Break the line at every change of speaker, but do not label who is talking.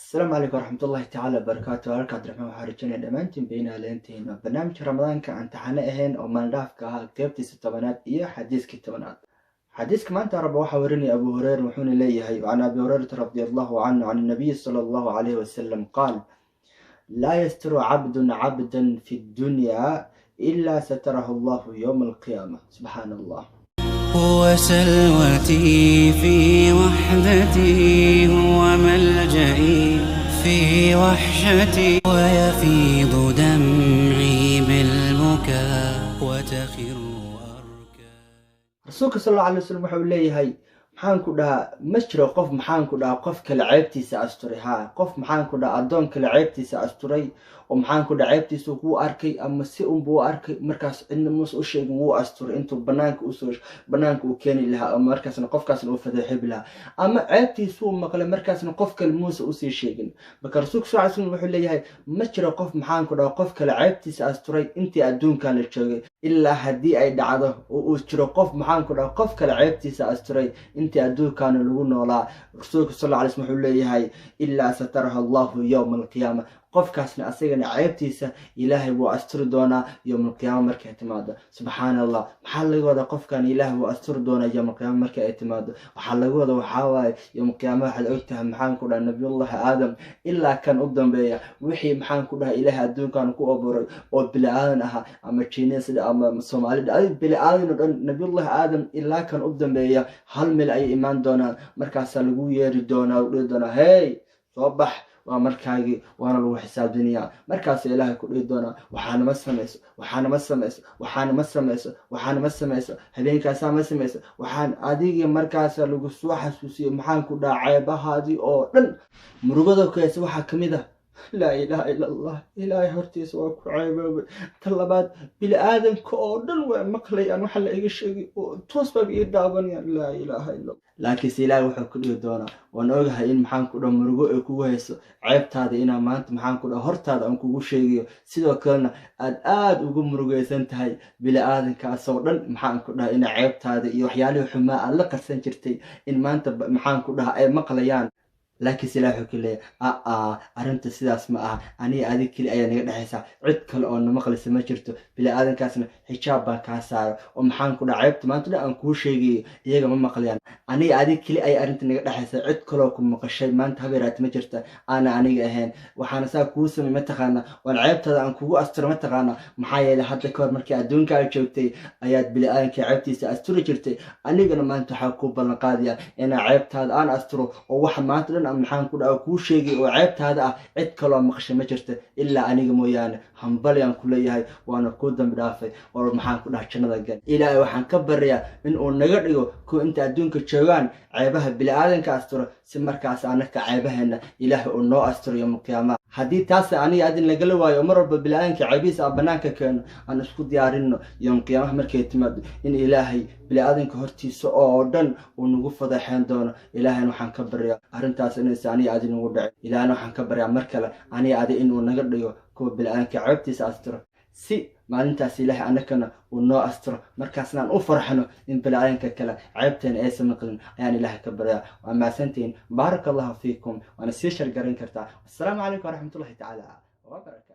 السلام عليكم ورحمة الله تعالى وبركاته. halka Cabdiraxmaan waxaan rajaynayaa dhammaantiin bayna leenteena barnaamijka Ramadaanka aan taxane ahayn oo maandhaafka ah qaybtiisa 10aad iyo xadiiskii 10aad. xadiiska maanta raba waxa warinaya Abu Hurayra wuxuuna leeyahay aan Abu Hurayra radiyallahu anhu an nabiy sallallahu alayhi wasallam qaal la yastaru 'abdun 'abdan fi ad-dunya illa satarahu Allah yawm al-qiyamah. Subhanallah.
هو سلوتي في وحدتي، هو ملجئي في وحشتي، ويفيض دمعي بالبكاء وتخر أركان.
رسولك صلى الله عليه وسلم wuxuu leeyahay maxaan ku dhahaa ma jiro qof maxaan ku dhahaa qof kale ceebtiisa asturay qof maxaan ku dhahaa adoon kale ceebtiisa asturay oo maxaan ku dhahaa ceebtiisa ku arkay ama si un buu arkay markaas cidna muus u sheegin wuu asturay intuu banaanka u keeni lahaa ama markaasna qofkaasna uu fadeexib lahaa ama ceebtiisa uu maqlay markaasna qof kale muus u sii sheegin. marka rasuulku sallallahu alayhi wasallam wuxuu leeyahay ma jiro qof maxaan ku dhahaa qof kale ceebtiisa asturay intii adduunkan la joogay ilaa haddii ay dhacdo oo uu jiro qof maxaan ku dhahaa qof kale ceebtiisa asturay intii adduunkan lagu noolaa. rasuulku sallallahu alayhi wasallam wuxuu leeyahay illaa sataraha Allahu yawm al-qiyamah, qofkaasna asagana ceebtiisa ilaahay wuu asturi doonaa yawm al-qiyamah markay timaado. subhanallah, maxaa laga wadaa qofkan ilaahay wuu asturi doonaa yawm al-qiyamah markay ay timaado? waxaa laga wadaa waxaa waaye yawm al-qiyamah waxaad ogtahay maxaan ku dhahay nabiyullaahi aadam ilaa kan u dambeeya wixii maxaan ku dhahay ilaahay adduunkan ku abuuray oo bilaadan aha ama jinis ama Soomaalida ay bilaadan oo dhan nabiyullaahi aadam ilaa kan u dambeeya hal meel ay imaan doonaan. markaas lagu yeeri doonaa u dhihi doonaa hey soo bax waa markaagi waana lagu xisaabinayaa. markaas ilaahay ku dhihi doonaa waxaana ma samayso habeenkaas ma samayso waxaan adiga markaas lagu soo xasuusiyo maxaan ku dhaca ceebahaadii oo dhan. murugada kaas waxa kamid ah لا إله إلا الله إلهي هرتيس وكعيب طلبات بالآدم كودن ومقلي أنا حلا إيش توصل بيدابني لا إله إلا الله. لكن سيلاي وحنا كل دونا ونوجه إن محن كنا مرجو كويس عيبت هذا إن ما أنت محن كنا هرت هذا أنكو شيء سيدا كنا الآد وجو مرجو سنتهاي بالآدم كأصورن محن كنا إن عيبت هذا يحيالي وحماء الله كسنجرتي إن ما أنت محن كنا أي مقليان. لكن سلاحه كله أرنت سداس معه أنا هذه كل أيام نقدحيسا عد كل أن مقلس ما شرته بلا آذن كاسنا حجاب كاسار ومحن كنا عيبت ما تلا أنكو شيء يجا ما مقليان أنا هذه كل أي أرنت نقدحيسا عد كلكم مقشي ما انتهبرت ما شرته أنا جاهين وحنا سا كوسم ما تخانا والعيبت هذا أنكو أستر ما تخانا محايا لحد كور مركي أدون كالشوتي آيات بلا آذن كعيبتي سأستر شرتي أنا جنا ما انتحكوا بالنقادية أنا عيبت هذا أنا أستره وواحد ما تلا maxaan ku dhaw ku sheegay oo ceebtaada ah cid kale oo maqashay ma jirto ilaa aniga mooyaane hambalyan ku leeyahay waana ku dambi dhaafay oo maxaan ku dhahay jannada gal. ilaahay waxaan ka baryaa in uu naga dhigo ku inta adduunka joogaan ceebaha bilaadanka asturo si markaas anaka ceebaheena ilaahay uu noo asturo yawm al-qiyamah. haddii taas aniga adin laga waayo mar walba bilaadanka ceebiisa banaanka keeno aan isku diyaarinno yawm al-qiyamah markay timaado in ilaahay bilaadanka hortiisa oo dhan uu nagu fadeexeen doono. ilaahay waxaan ka baryaa arintaas إنسانية عادي نقول إلى أنا حنك بريء مركلة أنا عادي إنه نقدر كوب بالآن كعبتي سأستر سي ما أنت سلاح أنا كنا والنوع أستر مركزنا أفرحنا إن بالآن ككلا عبتين إيش مقلن يعني له كبريء. وأما سنتين بارك الله فيكم وأنا سيشر قرين كرتا. السلام عليكم ورحمة الله تعالى وبركاته.